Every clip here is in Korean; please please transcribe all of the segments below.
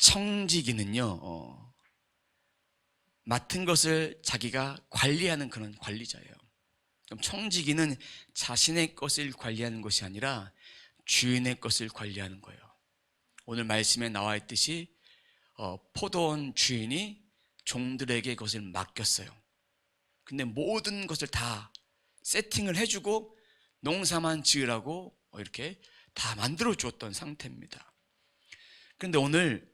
청지기는요, 맡은 것을 자기가 관리하는 그런 관리자예요. 그럼 청지기는 자신의 것을 관리하는 것이 아니라 주인의 것을 관리하는 거예요. 오늘 말씀에 나와 있듯이 포도원 주인이 종들에게 그것을 맡겼어요. 근데 모든 것을 다 세팅을 해주고 농사만 지으라고 이렇게 다 만들어 주었던 상태입니다. 그런데 오늘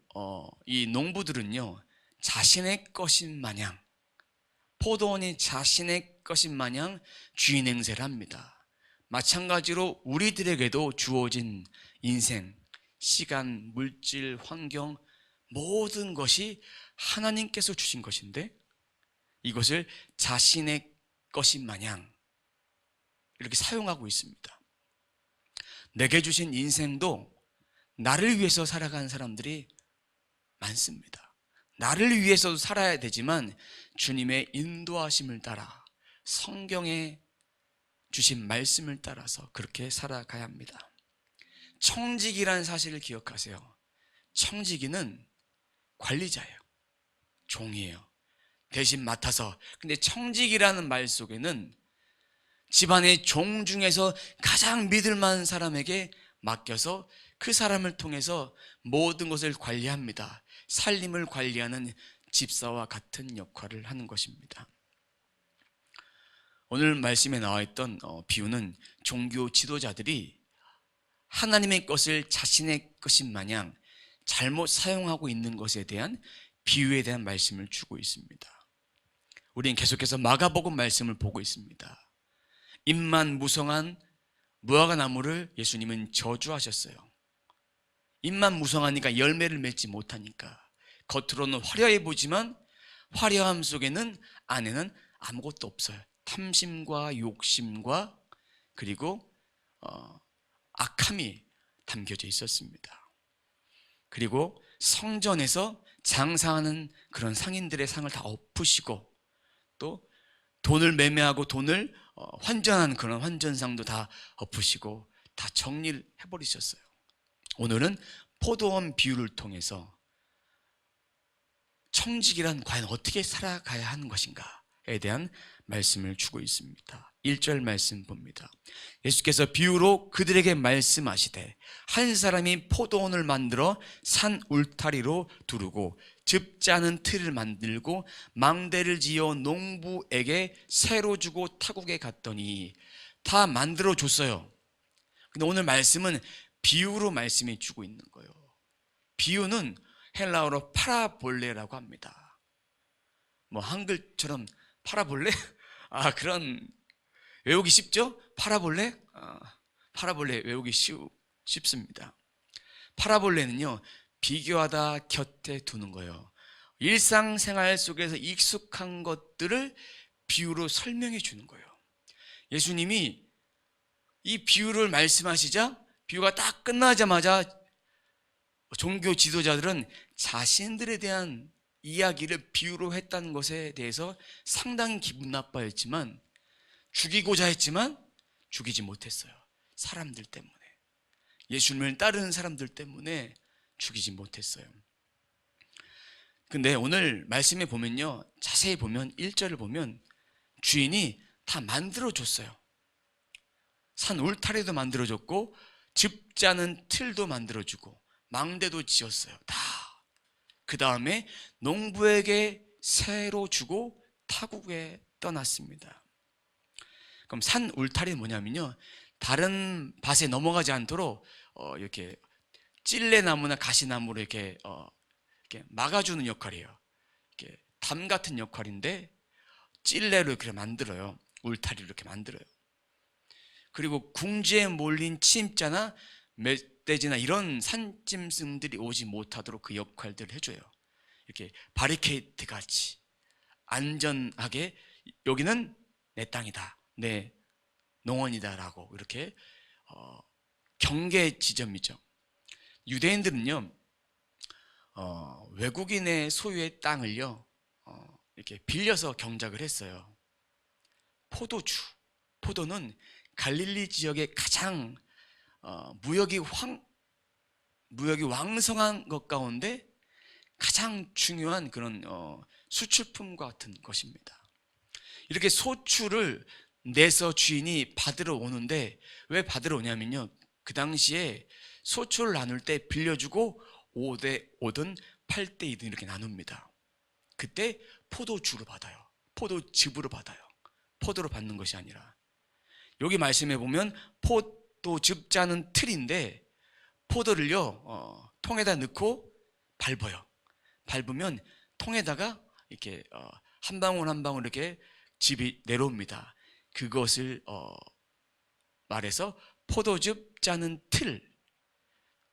이 농부들은요, 자신의 것인 마냥, 포도원이 자신의 것인 마냥 주인 행세를 합니다. 마찬가지로 우리들에게도 주어진 인생, 시간, 물질, 환경, 모든 것이 하나님께서 주신 것인데 이것을 자신의 것인 마냥 이렇게 사용하고 있습니다. 내게 주신 인생도 나를 위해서 살아가는 사람들이 많습니다. 나를 위해서도 살아야 되지만 주님의 인도하심을 따라 성경에 주신 말씀을 따라서 그렇게 살아가야 합니다. 청지기라는 사실을 기억하세요. 청지기는 관리자예요. 종이에요. 대신 맡아서. 근데 청지기라는 말 속에는 집안의 종 중에서 가장 믿을 만한 사람에게 맡겨서 그 사람을 통해서 모든 것을 관리합니다. 살림을 관리하는 집사와 같은 역할을 하는 것입니다. 오늘 말씀에 나와 있던 비유는 종교 지도자들이 하나님의 것을 자신의 것인 마냥 잘못 사용하고 있는 것에 대한 비유에 대한 말씀을 주고 있습니다. 우리는 계속해서 마가복음 말씀을 보고 있습니다. 잎만 무성한 무화과 나무를 예수님은 저주하셨어요. 잎만 무성하니까 열매를 맺지 못하니까 겉으로는 화려해 보지만 화려함 속에는 안에는 아무것도 없어요. 탐심과 욕심과 그리고 악함이 담겨져 있었습니다. 그리고 성전에서 장사하는 그런 상인들의 상을 다 엎으시고 또 돈을 매매하고 돈을 환전하는 그런 환전상도 다 엎으시고 다 정리를 해버리셨어요. 오늘은 포도원 비유를 통해서 청지기란 과연 어떻게 살아가야 하는 것인가에 대한 말씀을 주고 있습니다. 1절 말씀 봅니다. 예수께서 비유로 그들에게 말씀하시되 한 사람이 포도원을 만들어 산 울타리로 두르고 즙 짜는 틀을 만들고 망대를 지어 농부에게 새로 주고 타국에 갔더니 다 만들어 줬어요. 근데 오늘 말씀은 비유로 말씀해 주고 있는 거예요. 비유는 헬라어로 파라볼레라고 합니다. 뭐 한글처럼 파라볼레? 그런 외우기 쉽죠? 파라볼레? 파라볼레 외우기 쉽습니다. 파라볼레는요, 비교하다 곁에 두는 거예요. 일상생활 속에서 익숙한 것들을 비유로 설명해 주는 거예요. 예수님이 이 비유를 말씀하시자 비유가 딱 끝나자마자 종교 지도자들은 자신들에 대한 이야기를 비유로 했다는 것에 대해서 상당히 기분 나빠했지만 죽이고자 했지만 죽이지 못했어요. 사람들 때문에, 예수님을 따르는 사람들 때문에 죽이지 못했어요. 근데 오늘 말씀에 보면요, 자세히 보면 1절을 보면 주인이 다 만들어줬어요. 산 울타리도 만들어줬고 즙 짜는 틀도 만들어주고 망대도 지었어요. 다. 그 다음에 농부에게 새로 주고 타국에 떠났습니다. 그럼 산 울타리는 뭐냐면요, 다른 밭에 넘어가지 않도록 이렇게 찔레나무나 가시나무로 이렇게 막아주는 역할이에요. 이렇게 담 같은 역할인데 찔레로 이렇게 만들어요. 울타리로 이렇게 만들어요. 그리고 궁지에 몰린 침자나 멧돼지나 이런 산짐승들이 오지 못하도록 그 역할들을 해줘요. 이렇게 바리케이트 같이 안전하게, 여기는 내 땅이다, 내 농원이다라고 이렇게 경계 지점이죠. 유대인들은요, 외국인의 소유의 땅을요 이렇게 빌려서 경작을 했어요. 포도는 갈릴리 지역의 가장 무역이 왕성한 것 가운데 가장 중요한 그런 수출품과 같은 것입니다. 이렇게 소출을 내서 주인이 받으러 오는데, 왜 받으러 오냐면요, 그 당시에 소출을 나눌 때 빌려주고 5대 5든 8대 2든 이렇게 나눕니다. 그때 포도주로 받아요. 포도즙으로 받아요. 포도로 받는 것이 아니라. 여기 말씀해 보면 포도즙 짜는 틀인데, 포도를요 통에다 넣고 밟아요. 밟으면 통에다가 이렇게 한 방울 한 방울 이렇게 즙이 내려옵니다. 그것을 말해서 포도즙 짜는 틀,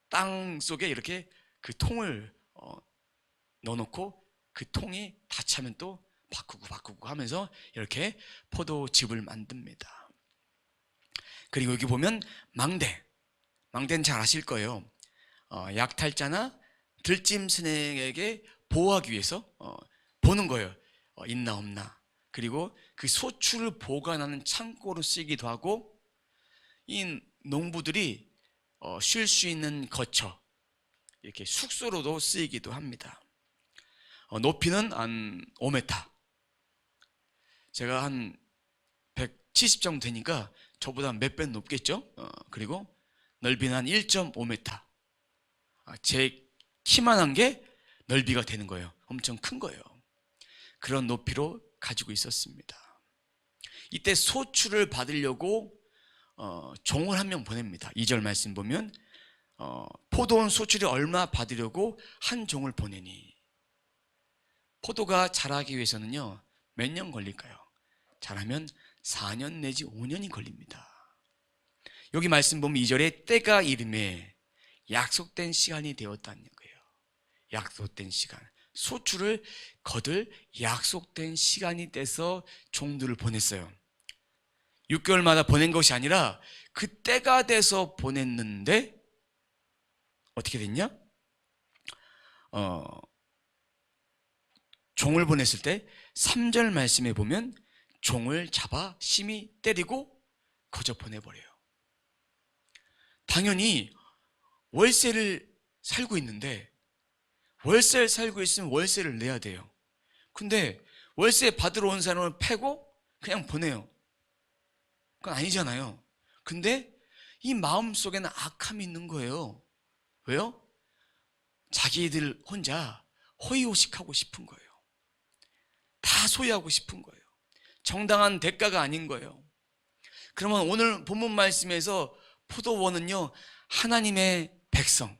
땅 속에 이렇게 그 통을 넣어놓고 그 통이 다 차면 또 바꾸고 하면서 이렇게 포도즙을 만듭니다. 그리고 여기 보면 망대는 잘 아실 거예요. 약탈자나 들짐승에게 보호하기 위해서 보는 거예요. 있나 없나. 그리고 그 소출을 보관하는 창고로 쓰기도 하고, 이 농부들이 쉴 수 있는 거처, 이렇게 숙소로도 쓰이기도 합니다. 높이는 한 5m. 제가 한 170 정도 되니까 저보다 몇 배 높겠죠? 그리고 넓이는 한 1.5m. 제 키만한 게 넓이가 되는 거예요. 엄청 큰 거예요. 그런 높이로 가지고 있었습니다. 이때 소출을 받으려고 종을 한 명 보냅니다. 2절 말씀 보면 포도원 소출이 얼마 받으려고 한 종을 보내니. 포도가 자라기 위해서는요 몇 년 걸릴까요? 자라면 4년 내지 5년이 걸립니다. 여기 말씀 보면 2절에 때가 이름에 약속된 시간이 되었다는 거예요. 약속된 시간, 소출을 거둘 약속된 시간이 돼서 종들을 보냈어요. 6개월마다 보낸 것이 아니라 그 때가 돼서 보냈는데 어떻게 됐냐? 종을 보냈을 때 3절 말씀에 보면 종을 잡아 심히 때리고 거저 보내버려요. 당연히 월세를 살고 있는데, 월세를 살고 있으면 월세를 내야 돼요. 근데 월세 받으러 온 사람을 패고 그냥 보내요. 그건 아니잖아요. 근데 이 마음속에는 악함이 있는 거예요. 왜요? 자기들 혼자 호의호식하고 싶은 거예요. 다 소유하고 싶은 거예요. 정당한 대가가 아닌 거예요. 그러면 오늘 본문 말씀에서 포도원은요 하나님의 백성,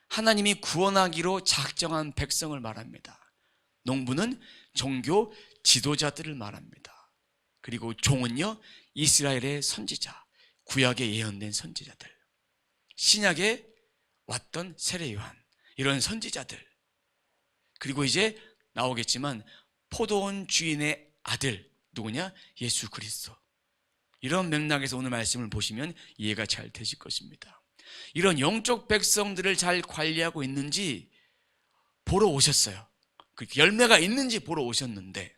하나님이 구원하기로 작정한 백성을 말합니다. 농부는 종교 지도자들을 말합니다. 그리고 종은요 이스라엘의 선지자, 구약에 예언된 선지자들, 신약에 왔던 세례 요한, 이런 선지자들, 그리고 이제 나오겠지만 포도원 주인의 아들 누구냐? 예수 그리스도. 이런 맥락에서 오늘 말씀을 보시면 이해가 잘 되실 것입니다. 이런 영적 백성들을 잘 관리하고 있는지 보러 오셨어요. 그 열매가 있는지 보러 오셨는데,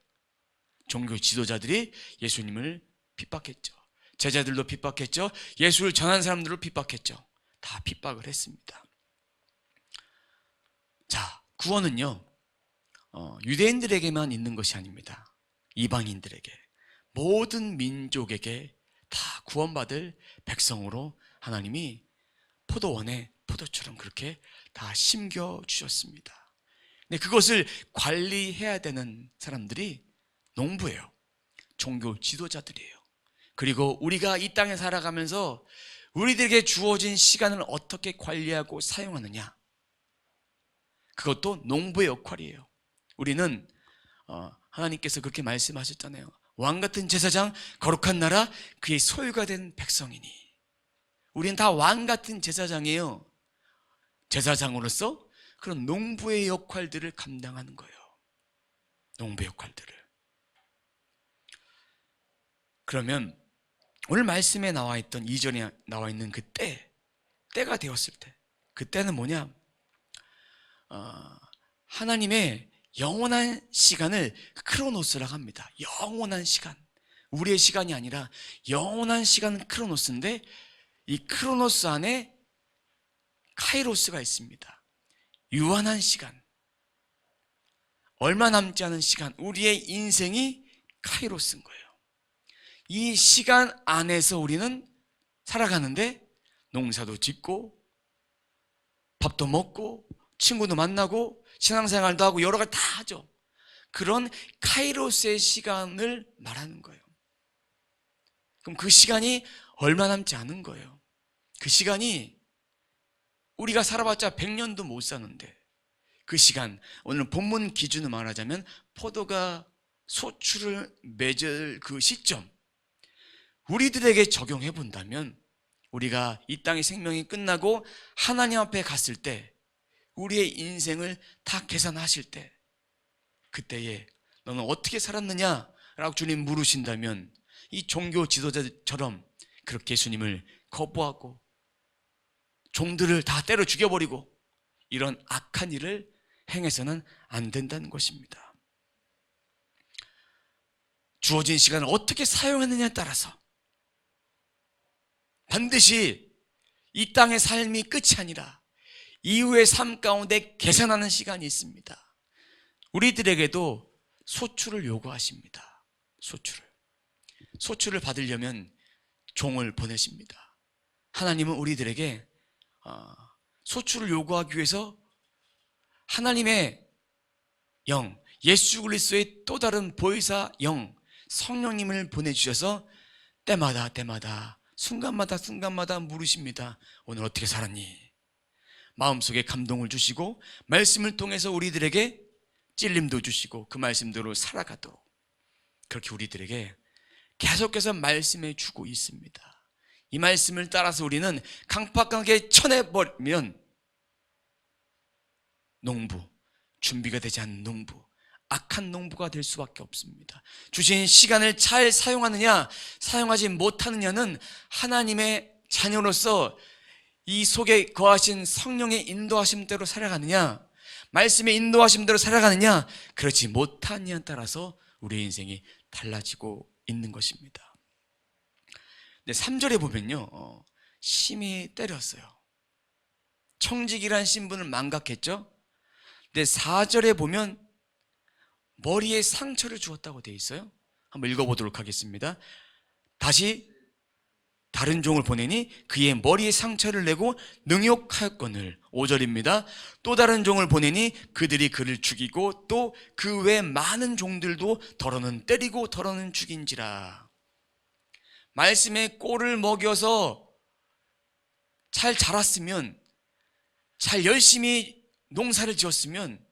종교 지도자들이 예수님을 핍박했죠. 제자들도 핍박했죠. 예수를 전한 사람들도 핍박했죠. 다 핍박을 했습니다. 자, 구원은요 유대인들에게만 있는 것이 아닙니다. 이방인들에게, 모든 민족에게 다 구원받을 백성으로 하나님이 포도원에 포도처럼 그렇게 다 심겨주셨습니다. 근데 그것을 관리해야 되는 사람들이 농부예요. 종교 지도자들이에요. 그리고 우리가 이 땅에 살아가면서 우리들에게 주어진 시간을 어떻게 관리하고 사용하느냐, 그것도 농부의 역할이에요. 우리는 하나님께서 그렇게 말씀하셨잖아요. 왕같은 제사장, 거룩한 나라, 그의 소유가 된 백성이니. 우리는 다 왕같은 제사장이에요. 제사장으로서 그런 농부의 역할들을 감당하는 거예요. 농부의 역할들을. 그러면 오늘 말씀에 나와 있던 2절에 나와 있는 그 때가 되었을 때, 그때는 뭐냐? 하나님의 영원한 시간을 크로노스라고 합니다. 영원한 시간, 우리의 시간이 아니라 영원한 시간은 크로노스인데, 이 크로노스 안에 카이로스가 있습니다. 유한한 시간, 얼마 남지 않은 시간, 우리의 인생이 카이로스인 거예요. 이 시간 안에서 우리는 살아가는데 농사도 짓고 밥도 먹고 친구도 만나고 신앙생활도 하고 여러 가지 다 하죠. 그런 카이로스의 시간을 말하는 거예요. 그럼 그 시간이 얼마 남지 않은 거예요. 그 시간이 우리가 살아봤자 100년도 못 사는데, 그 시간, 오늘 본문 기준으로 말하자면 포도가 소출을 맺을 그 시점, 우리들에게 적용해 본다면, 우리가 이 땅의 생명이 끝나고 하나님 앞에 갔을 때, 우리의 인생을 다 계산하실 때, 그때에 너는 어떻게 살았느냐 라고 주님 물으신다면, 이 종교 지도자처럼 그렇게 예수님을 거부하고 종들을 다 때려 죽여버리고 이런 악한 일을 행해서는 안 된다는 것입니다. 주어진 시간을 어떻게 사용하느냐에 따라서 반드시 이 땅의 삶이 끝이 아니라 이후의 삶 가운데 계산하는 시간이 있습니다. 우리들에게도 소출을 요구하십니다. 소출을 받으려면 종을 보내십니다. 하나님은 우리들에게 소출을 요구하기 위해서 하나님의 영, 예수 그리스도의 또 다른 보혜사 영, 성령님을 보내주셔서 때마다 순간마다 물으십니다. 오늘 어떻게 살았니? 마음속에 감동을 주시고 말씀을 통해서 우리들에게 찔림도 주시고 그 말씀대로 살아가도록 그렇게 우리들에게 계속해서 말씀해 주고 있습니다. 이 말씀을 따라서 우리는 강팍하게 쳐내버리면 농부, 준비가 되지 않은 농부, 악한 농부가 될 수밖에 없습니다. 주신 시간을 잘 사용하느냐 사용하지 못하느냐는 하나님의 자녀로서 이 속에 거하신 성령의 인도하심대로 살아가느냐, 말씀의 인도하심대로 살아가느냐, 그렇지 못하느냐에 따라서 우리의 인생이 달라지고 있는 것입니다. 근데 3절에 보면요, 심히 때렸어요. 청직이란 신분을 망각했죠. 근데 4절에 보면 머리에 상처를 주었다고 되어 있어요. 한번 읽어보도록 하겠습니다. 다시 다른 종을 보내니 그의 머리에 상처를 내고 능욕하였거늘. 5절입니다. 또 다른 종을 보내니 그들이 그를 죽이고 또 그 외 많은 종들도 더러는 때리고 더러는 죽인지라. 말씀에 꼴을 먹여서 잘 자랐으면, 잘 열심히 농사를 지었으면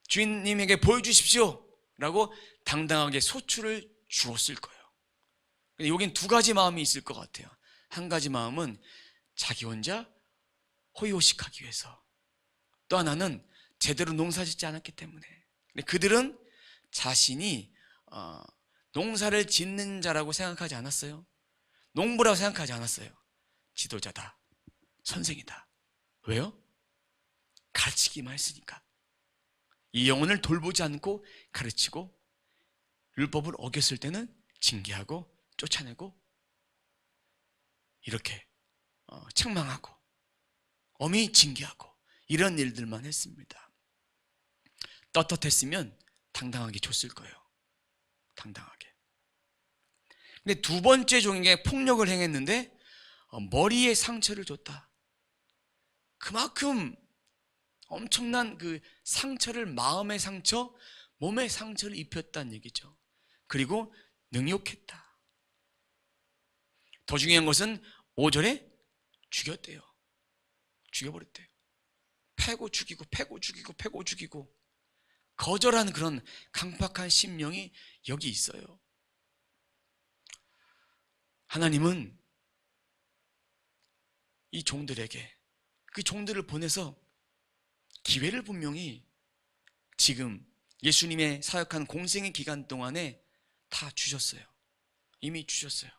주인님에게 보여주십시오 라고 당당하게 소출을 주었을 거예요. 근데 여긴 두 가지 마음이 있을 것 같아요. 한 가지 마음은 자기 혼자 호의호식하기 위해서, 또 하나는 제대로 농사 짓지 않았기 때문에. 근데 그들은 자신이 농사를 짓는 자라고 생각하지 않았어요. 농부라고 생각하지 않았어요. 지도자다, 선생이다. 왜요? 가르치기만 했으니까. 이 영혼을 돌보지 않고 가르치고 율법을 어겼을 때는 징계하고 쫓아내고 이렇게 책망하고 엄히 징계하고 이런 일들만 했습니다. 떳떳했으면 당당하게 줬을 거예요. 당당하게. 근데 두 번째 종에게 폭력을 행했는데 머리에 상처를 줬다. 그만큼 엄청난 그 상처를, 마음의 상처, 몸의 상처를 입혔다는 얘기죠. 그리고 능욕했다. 더 중요한 것은 5절에 죽였대요. 죽여버렸대요. 패고 죽이고 패고 죽이고 패고 죽이고 거절하는 그런 강팍한 심령이 여기 있어요. 하나님은 이 종들에게, 그 종들을 보내서 기회를 분명히 지금 예수님의 사역한 공생의 기간 동안에 다 주셨어요. 이미 주셨어요.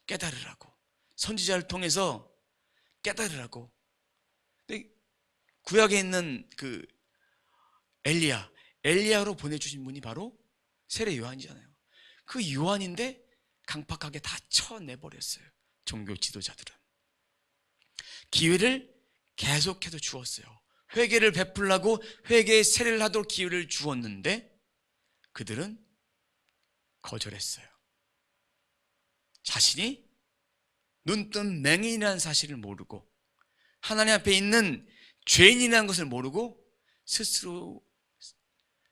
깨달으라고, 선지자를 통해서 깨달으라고. 근데 구약에 있는 그 엘리야로 보내주신 분이 바로 세례 요한이잖아요. 그 요한인데 강팍하게 다 쳐내버렸어요. 종교 지도자들은 기회를 계속해서 주었어요. 회개를 베풀라고 회개의 세례를 하도록 기회를 주었는데 그들은 거절했어요. 자신이 눈뜬 맹인이라는 사실을 모르고 하나님 앞에 있는 죄인이라는 것을 모르고 스스로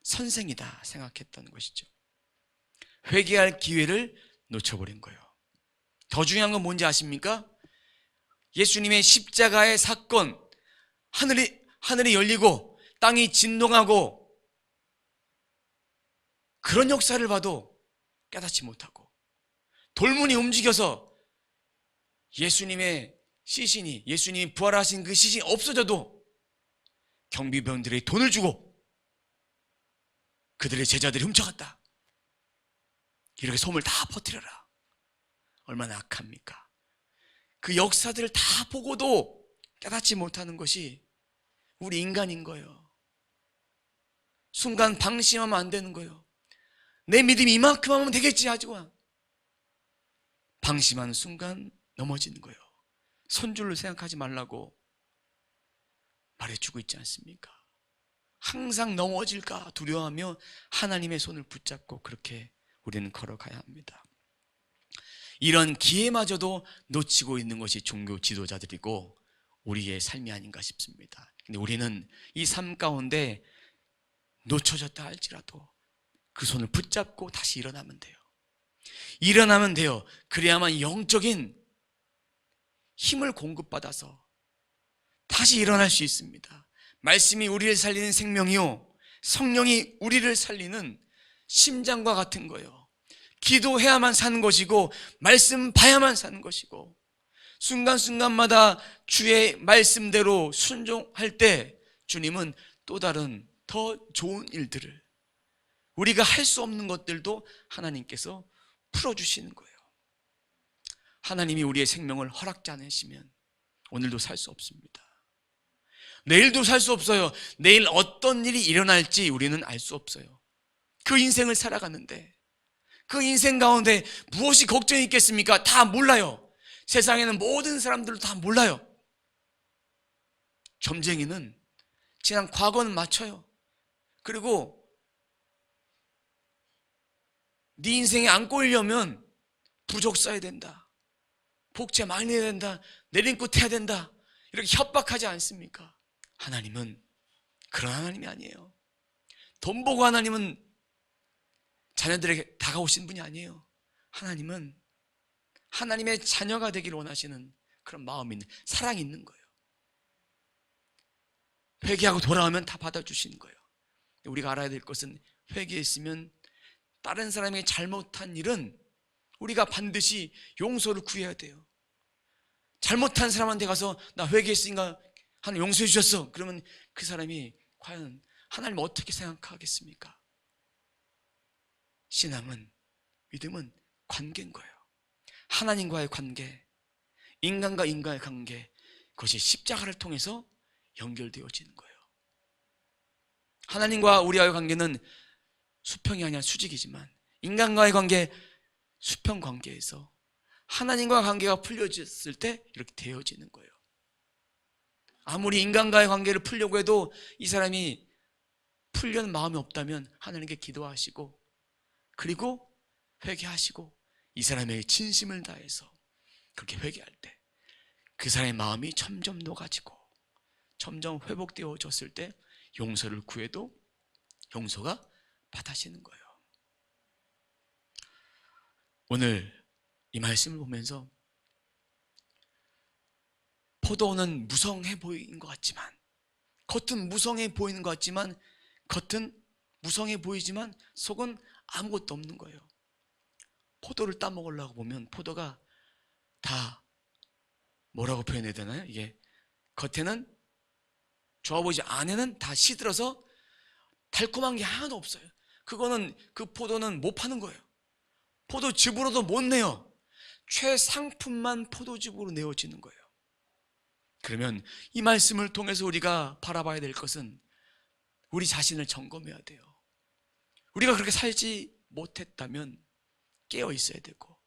선생이다 생각했던 것이죠. 회개할 기회를 놓쳐버린 거예요. 더 중요한 건 뭔지 아십니까? 예수님의 십자가의 사건, 하늘이 열리고 땅이 진동하고 그런 역사를 봐도 깨닫지 못하고 돌문이 움직여서 예수님의 시신이, 예수님이 부활하신 그 시신이 없어져도 경비병들이 돈을 주고 그들의 제자들이 훔쳐갔다, 이렇게 소문을 다 퍼뜨려라. 얼마나 악합니까? 그 역사들을 다 보고도 깨닫지 못하는 것이 우리 인간인 거예요. 순간 방심하면 안 되는 거예요. 내 믿음이 이만큼 하면 되겠지 하지만 방심하는 순간 넘어지는 거예요. 손줄로 생각하지 말라고 말해주고 있지 않습니까? 항상 넘어질까 두려워하며 하나님의 손을 붙잡고 그렇게 우리는 걸어가야 합니다. 이런 기회마저도 놓치고 있는 것이 종교 지도자들이고 우리의 삶이 아닌가 싶습니다. 근데 우리는 이 삶 가운데 놓쳐졌다 할지라도 그 손을 붙잡고 다시 일어나면 돼요. 일어나면 돼요. 그래야만 영적인 힘을 공급받아서 다시 일어날 수 있습니다. 말씀이 우리를 살리는 생명이요, 성령이 우리를 살리는 심장과 같은 거예요. 기도해야만 사는 것이고 말씀 봐야만 사는 것이고 순간순간마다 주의 말씀대로 순종할 때 주님은 또 다른 더 좋은 일들을, 우리가 할 수 없는 것들도 하나님께서 풀어주시는 거예요. 하나님이 우리의 생명을 허락지 않으시면 오늘도 살 수 없습니다. 내일도 살 수 없어요. 내일 어떤 일이 일어날지 우리는 알 수 없어요. 그 인생을 살아가는데 그 인생 가운데 무엇이 걱정이 있겠습니까? 다 몰라요. 세상에는 모든 사람들도 다 몰라요. 점쟁이는 지난 과거는 맞춰요. 그리고 네 인생에 안 꼬이려면 부족 써야 된다, 복채 많이 내야 된다, 내린꽃 해야 된다, 이렇게 협박하지 않습니까? 하나님은 그런 하나님이 아니에요. 돈 보고 하나님은 자녀들에게 다가오신 분이 아니에요. 하나님은 하나님의 자녀가 되기를 원하시는 그런 마음이 있는, 사랑이 있는 거예요. 회개하고 돌아오면 다 받아주시는 거예요. 우리가 알아야 될 것은 회개했으면 다른 사람에게 잘못한 일은 우리가 반드시 용서를 구해야 돼요. 잘못한 사람한테 가서 나 회개했으니까 하나님 용서해 주셨어, 그러면 그 사람이 과연 하나님 어떻게 생각하겠습니까? 신앙은, 믿음은 관계인 거예요. 하나님과의 관계, 인간과 인간의 관계, 그것이 십자가를 통해서 연결되어지는 거예요. 하나님과 우리와의 관계는 수평이 아니라 수직이지만 인간과의 관계, 수평 관계에서 하나님과 관계가 풀려졌을 때 이렇게 되어지는 거예요. 아무리 인간과의 관계를 풀려고 해도 이 사람이 풀려는 마음이 없다면 하나님께 기도하시고 그리고 회개하시고 이 사람에게 진심을 다해서 그렇게 회개할 때 그 사람의 마음이 점점 녹아지고 점점 회복되어졌을 때 용서를 구해도 용서가 받아지는 거예요. 오늘 이 말씀을 보면서 포도는 무성해 보이는 것 같지만, 겉은 무성해 보이는 것 같지만, 겉은 무성해 보이지만 속은 아무것도 없는 거예요. 포도를 따먹으려고 보면 포도가 다 뭐라고 표현해야 되나요? 이게 겉에는 좋아 보이지, 안에는 다 시들어서 달콤한 게 하나도 없어요. 그거는, 그 포도는 못 파는 거예요. 포도즙으로도 못 내요. 최상품만 포도즙으로 내어지는 거예요. 그러면 이 말씀을 통해서 우리가 바라봐야 될 것은 우리 자신을 점검해야 돼요. 우리가 그렇게 살지 못했다면 깨어 있어야 되고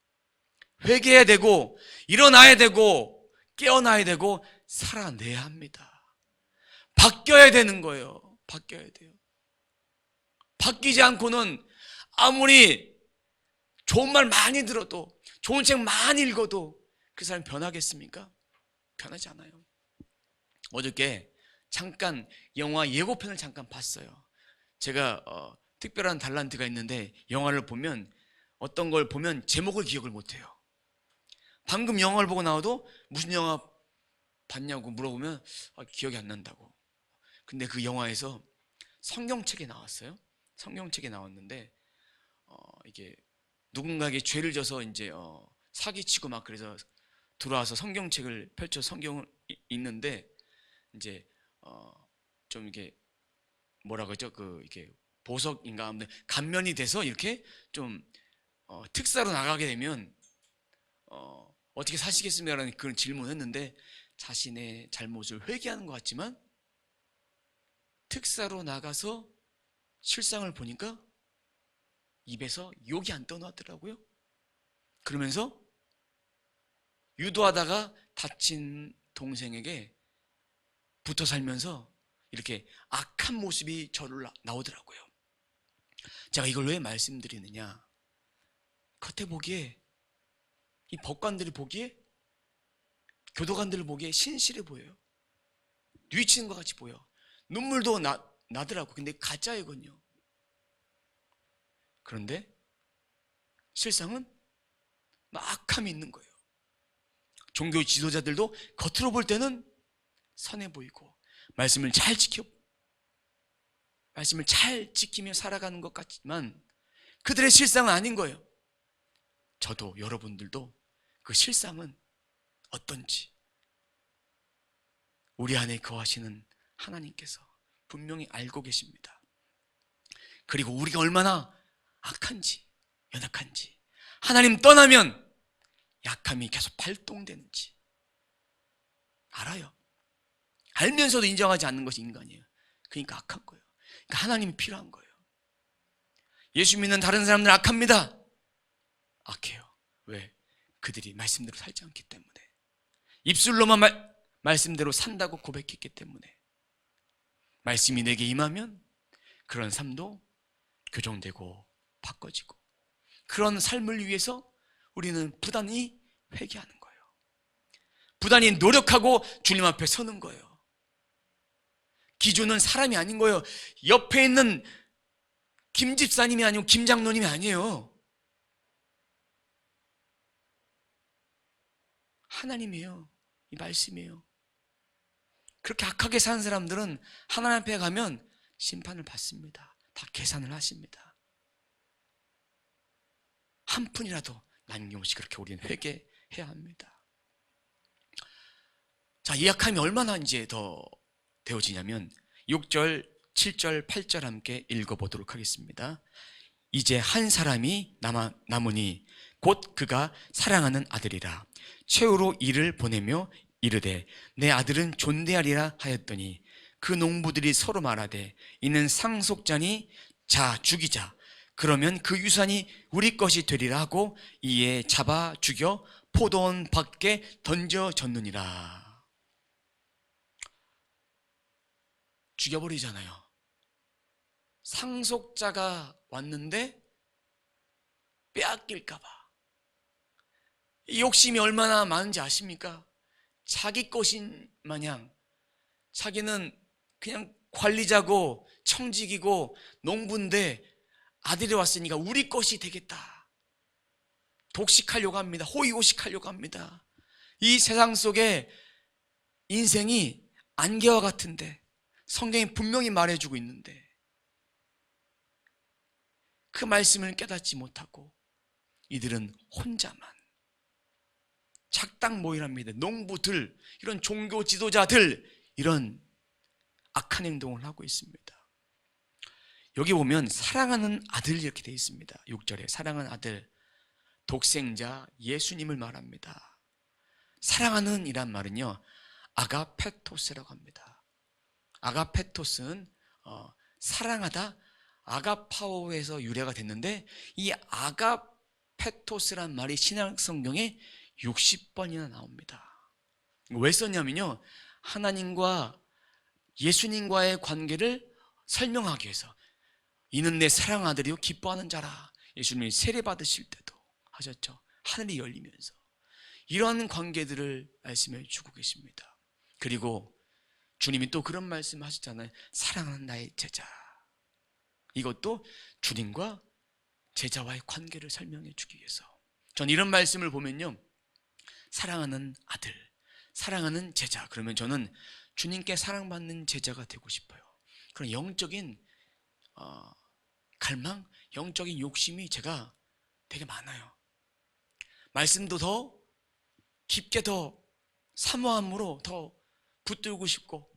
회개해야 되고 일어나야 되고 깨어나야 되고 살아내야 합니다. 바뀌어야 되는 거예요. 바뀌어야 돼요. 바뀌지 않고는 아무리 좋은 말 많이 들어도, 좋은 책 많이 읽어도 그 사람이 변하겠습니까? 변하지 않아요. 어저께 잠깐 영화 예고편을 잠깐 봤어요. 제가 특별한 달란트가 있는데 영화를 보면, 어떤 걸 보면 제목을 기억을 못해요. 방금 영화를 보고 나와도 무슨 영화 봤냐고 물어보면 기억이 안 난다고. 근데 그 영화에서 성경책에 나왔어요. 성경책에 나왔는데 이게 누군가에게 죄를 져서 이제 사기치고 막 그래서 들어와서 성경책을 펼쳐 성경을 읽는데, 이제 좀 이게 뭐라 그러죠? 이게 보석인가 하면 감면이 돼서 이렇게 좀 특사로 나가게 되면 어떻게 사시겠습니까? 라는 그런 질문을 했는데, 자신의 잘못을 회개하는 것 같지만 특사로 나가서 실상을 보니까 입에서 욕이 안 떠나더라고요. 그러면서 유도하다가 다친 동생에게 붙어 살면서 이렇게 악한 모습이 저를 나오더라고요. 제가 이걸 왜 말씀드리느냐, 겉에 보기에, 이 법관들이 보기에, 교도관들을 보기에 신실해 보여요. 뉘치는 것 같이 보여. 눈물도 나더라고. 근데 가짜이군요. 그런데 실상은 악함이 있는 거예요. 종교 지도자들도 겉으로 볼 때는 선해 보이고 말씀을 잘 지키며 살아가는 것 같지만 그들의 실상은 아닌 거예요. 저도, 여러분들도 그 실상은 어떤지 우리 안에 거하시는 하나님께서 분명히 알고 계십니다. 그리고 우리가 얼마나 악한지, 연약한지, 하나님 떠나면 약함이 계속 발동되는지 알아요. 알면서도 인정하지 않는 것이 인간이에요. 그러니까 악한 거예요. 그러니까 하나님이 필요한 거예요. 예수 믿는 다른 사람들 악합니다. 악해요. 왜? 그들이 말씀대로 살지 않기 때문에. 입술로만 말씀대로 산다고 고백했기 때문에. 말씀이 내게 임하면 그런 삶도 교정되고 바꿔지고, 그런 삶을 위해서 우리는 부단히 회개하는 거예요. 부단히 노력하고 주님 앞에 서는 거예요. 기준은 사람이 아닌 거예요. 옆에 있는 김 집사님이 아니고 김 장로님이 아니에요. 하나님이에요. 이 말씀이에요. 그렇게 악하게 사는 사람들은 하나님 앞에 가면 심판을 받습니다. 다 계산을 하십니다. 한 푼이라도 남김없이 그렇게 우리는 회개해야 합니다. 자, 이 악함이 얼마나 이제 더 되어지냐면 6절, 7절, 8절 함께 읽어보도록 하겠습니다. 이제 한 사람이 남으니 곧 그가 사랑하는 아들이라. 최후로 이를 보내며 이르되 내 아들은 존대하리라 하였더니 그 농부들이 서로 말하되 이는 상속자니 자 죽이자. 그러면 그 유산이 우리 것이 되리라 하고 이에 잡아 죽여 포도원 밖에 던져졌느니라. 죽여버리잖아요. 상속자가 왔는데 빼앗길까 봐. 이 욕심이 얼마나 많은지 아십니까? 자기 것인 마냥 자기는 그냥 관리자고 청직이고 농부인데 아들이 왔으니까 우리 것이 되겠다. 독식하려고 합니다. 호의호식하려고 합니다. 이 세상 속에 인생이 안개와 같은데 성경이 분명히 말해주고 있는데 그 말씀을 깨닫지 못하고 이들은 혼자만 작당 모이랍니다. 농부들, 이런 종교 지도자들, 이런 악한 행동을 하고 있습니다. 여기 보면 사랑하는 아들 이렇게 되어 있습니다. 6절에 사랑하는 아들, 독생자 예수님을 말합니다. 사랑하는 이란 말은요 아가페토스라고 합니다. 아가페토스는 사랑하다, 아가파오에서 유래가 됐는데 이 아가페토스란 말이 신약 성경에 60번이나 나옵니다. 왜 썼냐면요 하나님과 예수님과의 관계를 설명하기 위해서 이는 내 사랑하는 아들이요 기뻐하는 자라. 예수님이 세례 받으실 때도 하셨죠. 하늘이 열리면서 이러한 관계들을 말씀해 주고 계십니다. 그리고 주님이 또 그런 말씀 하시잖아요. 사랑하는 나의 제자. 이것도 주님과 제자와의 관계를 설명해 주기 위해서. 전 이런 말씀을 보면요, 사랑하는 아들, 사랑하는 제자, 그러면 저는 주님께 사랑받는 제자가 되고 싶어요. 그런 영적인 갈망, 영적인 욕심이 제가 되게 많아요. 말씀도 더 깊게 더 사모함으로 더 붙들고 싶고,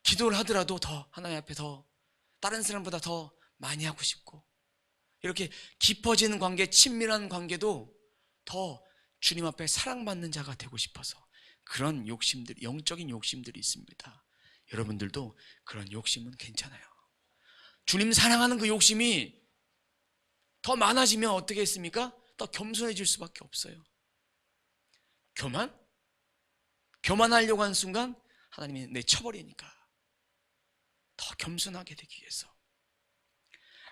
기도를 하더라도 더 하나님 앞에 더 다른 사람보다 더 많이 하고 싶고, 이렇게 깊어지는 관계, 친밀한 관계도 더 주님 앞에 사랑받는 자가 되고 싶어서 그런 욕심들, 영적인 욕심들이 있습니다. 여러분들도 그런 욕심은 괜찮아요. 주님 사랑하는 그 욕심이 더 많아지면 어떻게 했습니까? 더 겸손해질 수밖에 없어요. 교만하려고 하는 순간 하나님이 내쳐버리니까 더 겸손하게 되기 위해서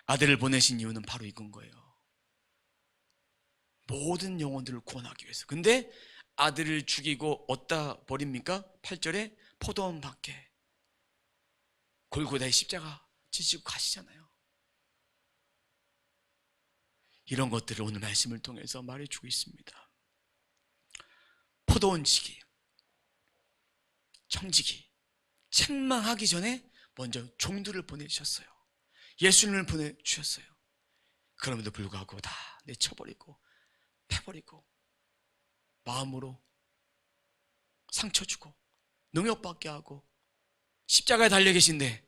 아들을 보내신 이유는 바로 이건 거예요. 모든 영혼들을 구원하기 위해서. 근데 아들을 죽이고 어디다 버립니까? 8절에 포도원 밖에 골고다의 십자가 지시고 가시잖아요. 이런 것들을 오늘 말씀을 통해서 말해주고 있습니다. 포도원 지기, 청지기, 책망하기 전에 먼저 종들을 보내주셨어요. 예수님을 보내주셨어요. 그럼에도 불구하고 다 내쳐버리고 패버리고 마음으로 상처 주고 능욕받게 하고 십자가에 달려 계신데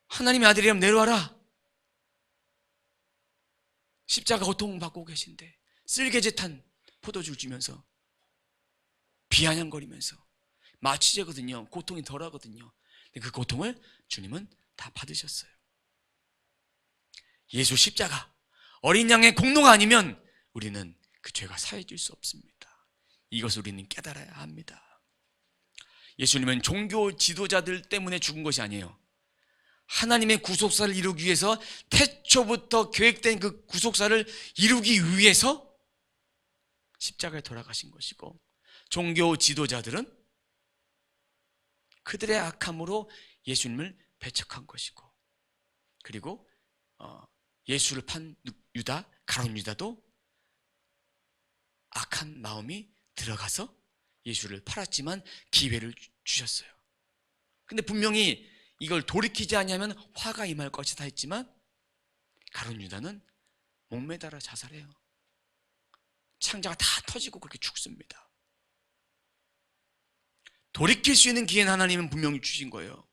하나님의 아들이라면 내려와라. 십자가 고통받고 계신데 쓸개짓한 포도주를 주면서 비아냥거리면서 마취제거든요. 고통이 덜하거든요. 근데 그 고통을 주님은 다 받으셨어요. 예수 십자가, 어린 양의 공로가 아니면 우리는 그 죄가 사해질 수 없습니다. 이것을 우리는 깨달아야 합니다. 예수님은 종교 지도자들 때문에 죽은 것이 아니에요. 하나님의 구속사를 이루기 위해서 태초부터 계획된 그 구속사를 이루기 위해서 십자가에 돌아가신 것이고, 종교 지도자들은 그들의 악함으로 예수님을 배척한 것이고, 그리고 예수를 판 유다, 가룟 유다도 악한 마음이 들어가서 예수를 팔았지만 기회를 주셨어요. 근데 분명히 이걸 돌이키지 않으면 화가 임할 것이다 했지만 가룟 유다는 목매달아 자살해요. 창자가 다 터지고 그렇게 죽습니다. 돌이킬 수 있는 기회는 하나님은 분명히 주신 거예요.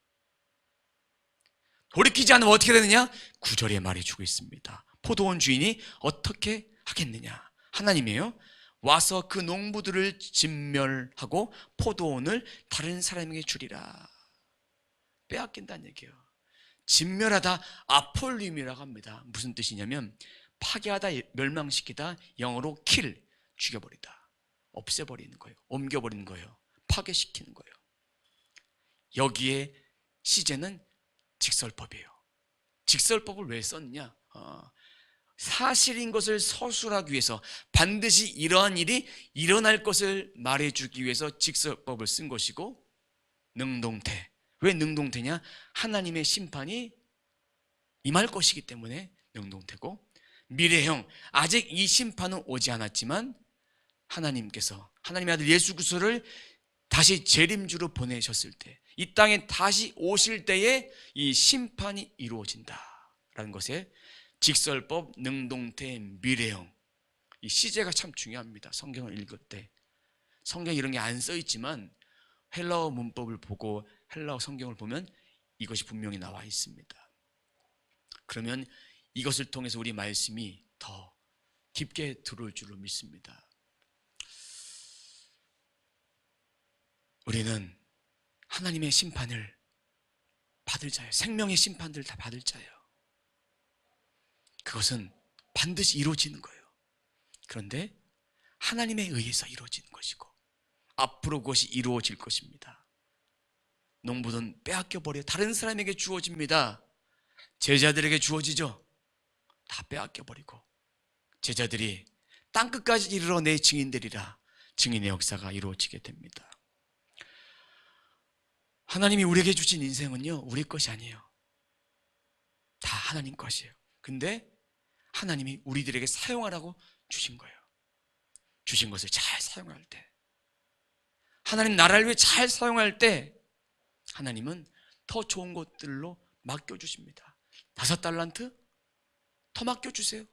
돌이키지 않으면 어떻게 되느냐? 9절에 말해주고 있습니다. 포도원 주인이 어떻게 하겠느냐? 하나님이에요. 와서 그 농부들을 진멸하고 포도원을 다른 사람에게 주리라. 빼앗긴다는 얘기예요. 진멸하다, 아폴림이라고 합니다. 무슨 뜻이냐면 파괴하다, 멸망시키다, 영어로 kill, 죽여버리다, 없애버리는 거예요. 옮겨버리는 거예요. 파괴시키는 거예요. 여기에 시제는 직설법이에요. 직설법을 왜 썼냐? 사실인 것을 서술하기 위해서, 반드시 이러한 일이 일어날 것을 말해주기 위해서 직설법을 쓴 것이고, 능동태. 왜 능동태냐? 하나님의 심판이 임할 것이기 때문에 능동태고, 미래형, 아직 이 심판은 오지 않았지만 하나님께서 하나님의 아들 예수 그리스도를 다시 재림주로 보내셨을 때, 이 땅에 다시 오실 때에 이 심판이 이루어진다라는 것에 직설법, 능동태, 미래형, 이 시제가 참 중요합니다. 성경을 읽을 때 성경에 이런 게 안 써 있지만 헬라어 문법을 보고 헬라어 성경을 보면 이것이 분명히 나와 있습니다. 그러면 이것을 통해서 우리 말씀이 더 깊게 들어올 줄로 믿습니다. 우리는 하나님의 심판을 받을 자예요. 생명의 심판들을 다 받을 자예요. 그것은 반드시 이루어지는 거예요. 그런데 하나님에 의해서 이루어지는 것이고 앞으로 그것이 이루어질 것입니다. 농부는 빼앗겨 버려 다른 사람에게 주어집니다. 제자들에게 주어지죠. 다 빼앗겨 버리고 제자들이 땅끝까지 이르러 내 증인되리라. 증인의 역사가 이루어지게 됩니다. 하나님이 우리에게 주신 인생은요, 우리 것이 아니에요. 다 하나님 것이에요. 근데 하나님이 우리들에게 사용하라고 주신 거예요. 주신 것을 잘 사용할 때, 하나님 나라를 위해 잘 사용할 때 하나님은 더 좋은 것들로 맡겨주십니다. 5달란트? 더 맡겨주세요.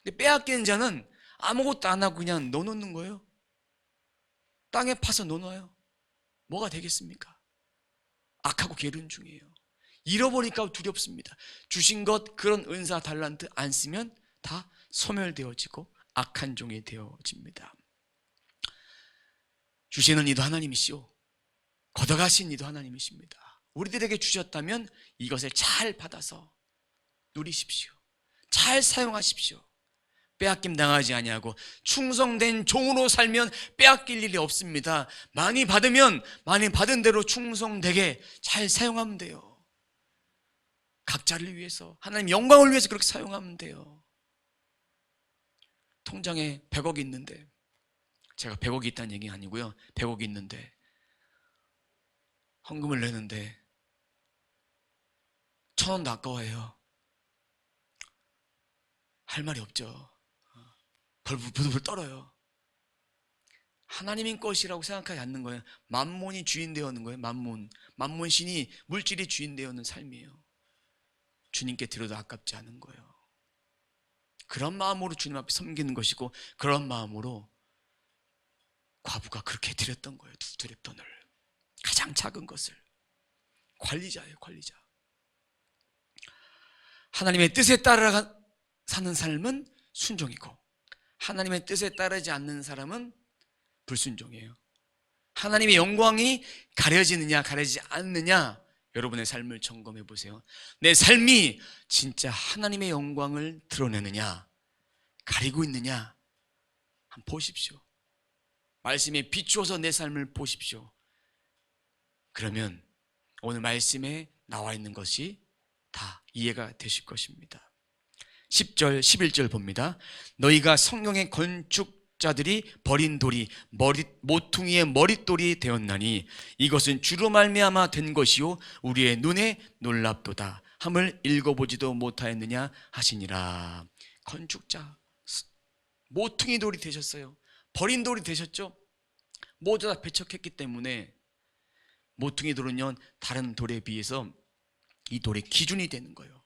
근데 빼앗긴 자는 아무것도 안 하고 그냥 넣어놓는 거예요. 땅에 파서 넣어놔요. 뭐가 되겠습니까? 악하고 게으른 중이에요. 잃어버리니까 두렵습니다. 주신 것, 그런 은사 달란트 안 쓰면 다 소멸되어지고 악한 종이 되어집니다. 주시는 이도 하나님이시오, 걷어가신 이도 하나님이십니다. 우리들에게 주셨다면 이것을 잘 받아서 누리십시오. 잘 사용하십시오. 빼앗김 당하지 아니하고 충성된 종으로 살면 빼앗길 일이 없습니다. 많이 받으면 많이 받은 대로 충성되게 잘 사용하면 돼요. 각자를 위해서, 하나님 영광을 위해서 그렇게 사용하면 돼요. 통장에 100억이 있는데, 제가 100억이 있다는 얘기 아니고요, 100억이 있는데 헌금을 내는데 1,000원도 아까워해요. 할 말이 없죠. 벌벌 떨어요. 하나님인 것이라고 생각하지 않는 거예요. 만몬이 주인 되어는 거예요. 만몬 신이, 물질이 주인 되어는 삶이에요. 주님께 드려도 아깝지 않은 거예요. 그런 마음으로 주님 앞에 섬기는 것이고, 그런 마음으로 과부가 그렇게 드렸던 거예요. 2드립돈을, 가장 작은 것을. 관리자예요, 관리자. 하나님의 뜻에 따라 사는 삶은 순종이고, 하나님의 뜻에 따르지 않는 사람은 불순종이에요. 하나님의 영광이 가려지느냐 가려지지 않느냐, 여러분의 삶을 점검해 보세요. 내 삶이 진짜 하나님의 영광을 드러내느냐, 가리고 있느냐 한번 보십시오. 말씀에 비추어서 내 삶을 보십시오. 그러면 오늘 말씀에 나와 있는 것이 다 이해가 되실 것입니다. 10절, 11절 봅니다. 너희가 성경의 건축자들이 버린 돌이 모퉁이의 머릿돌이 되었나니 이것은 주로 말미암아 된 것이요 우리의 눈에 놀랍도다 함을 읽어보지도 못하였느냐 하시니라. 건축자, 모퉁이 돌이 되셨어요. 버린 돌이 되셨죠. 모두 다 배척했기 때문에 모퉁이 돌은요, 다른 돌에 비해서 이 돌의 기준이 되는 거예요.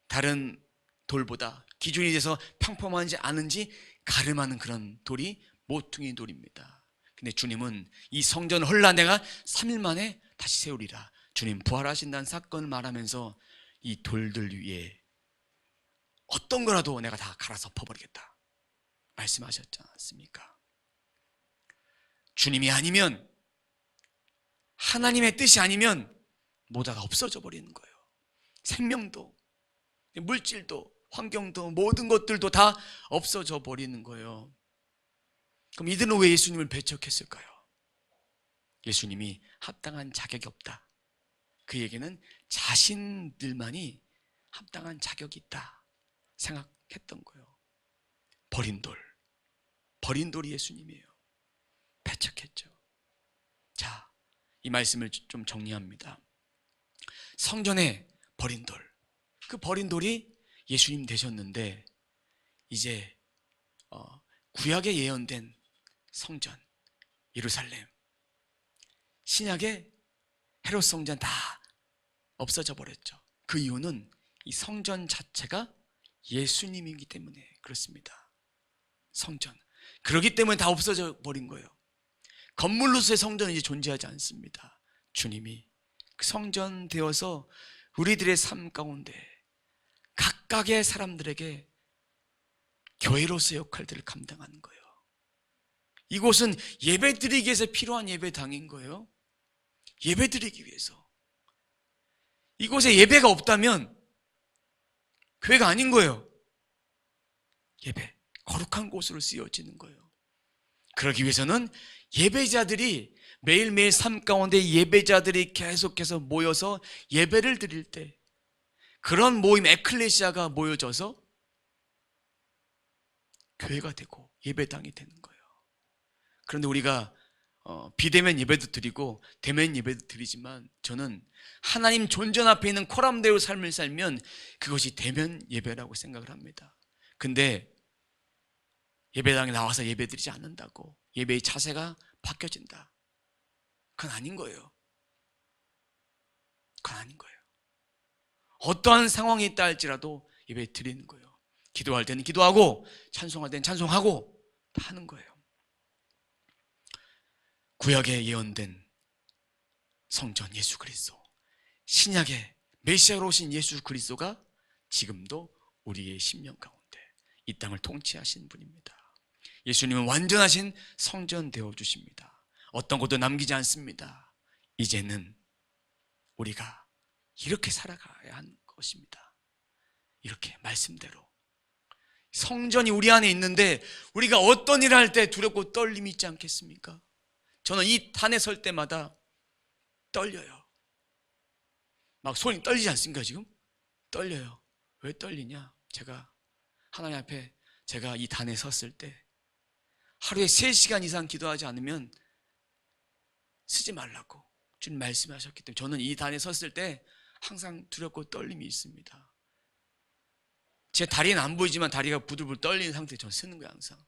다른 돌보다 기준이 돼서 평범한지 아는지 가름하는 그런 돌이 모퉁이 돌입니다. 근데 주님은 이 성전 헐라 내가 3일 만에 다시 세우리라. 주님 부활하신다는 사건을 말하면서 이 돌들 위에 어떤 거라도 내가 다 갈아서 엎어버리겠다 말씀하셨지 않습니까? 주님이 아니면, 하나님의 뜻이 아니면 모두가 없어져 버리는 거예요. 생명도, 물질도, 환경도, 모든 것들도 다 없어져 버리는 거예요. 그럼 이들은 왜 예수님을 배척했을까요? 예수님이 합당한 자격이 없다. 그 얘기는 자신들만이 합당한 자격이 있다 생각했던 거예요. 버린 돌이 예수님이에요. 배척했죠. 자, 이 말씀을 좀 정리합니다. 성전에 버린 돌, 그 버린 돌이 예수님 되셨는데, 이제 구약에 예언된 성전 예루살렘, 신약의 헤롯 성전 다 없어져 버렸죠. 그 이유는 이 성전 자체가 예수님이기 때문에 그렇습니다. 성전, 그렇기 때문에 다 없어져 버린 거예요. 건물로서의 성전은 이제 존재하지 않습니다. 주님이 그 성전 되어서 우리들의 삶 가운데 각각의 사람들에게 교회로서의 역할들을 감당하는 거예요. 이곳은 예배 드리기 위해서 필요한 예배당인 거예요. 예배 드리기 위해서. 이곳에 예배가 없다면 교회가 아닌 거예요. 예배, 거룩한 곳으로 쓰여지는 거예요. 그러기 위해서는 예배자들이 매일매일 삶 가운데 예배자들이 계속해서 모여서 예배를 드릴 때 그런 모임 에클레시아가 모여져서 교회가 되고 예배당이 되는 거예요. 그런데 우리가 비대면 예배도 드리고 대면 예배도 드리지만 저는 하나님 존전 앞에 있는 코람대로 삶을 살면 그것이 대면 예배라고 생각을 합니다. 근데 예배당에 나와서 예배 드리지 않는다고 예배의 자세가 바뀌어진다, 그건 아닌 거예요. 그건 아닌 거예요. 어떠한 상황이 있다 할지라도 예배 드리는 거예요. 기도할 때는 기도하고 찬송할 때는 찬송하고 다 하는 거예요. 구약에 예언된 성전 예수 그리스도, 신약에 메시아로 오신 예수 그리스도가 지금도 우리의 심령 가운데 이 땅을 통치하신 분입니다. 예수님은 완전하신 성전 되어 주십니다. 어떤 것도 남기지 않습니다. 이제는 우리가 이렇게 살아가야 하는 것입니다. 이렇게 말씀대로 성전이 우리 안에 있는데 우리가 어떤 일을 할 때 두렵고 떨림이 있지 않겠습니까? 저는 이 단에 설 때마다 떨려요. 막 손이 떨리지 않습니까? 지금 떨려요. 왜 떨리냐? 제가 하나님 앞에 제가 이 단에 섰을 때 하루에 3시간 이상 기도하지 않으면 쓰지 말라고 주님 말씀하셨기 때문에 저는 이 단에 섰을 때 항상 두렵고 떨림이 있습니다. 제 다리는 안 보이지만 다리가 부들부들 떨리는 상태에 저는 쓰는 거예요. 항상.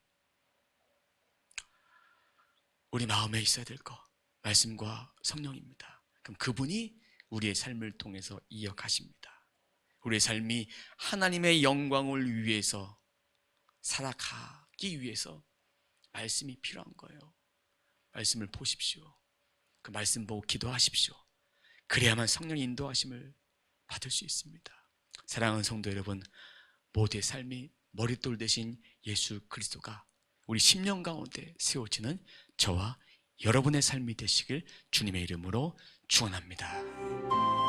우리 마음에 있어야 될 거 말씀과 성령입니다. 그럼 그분이 우리의 삶을 통해서 이어가십니다. 우리의 삶이 하나님의 영광을 위해서 살아가기 위해서 말씀이 필요한 거예요. 말씀을 보십시오. 그 말씀 보고 기도하십시오. 그래야만 성령의 인도하심을 받을 수 있습니다. 사랑하는 성도 여러분, 모두의 삶이 머릿돌 대신 예수 그리스도가 우리 심령 가운데 세워지는 저와 여러분의 삶이 되시길 주님의 이름으로 축원합니다.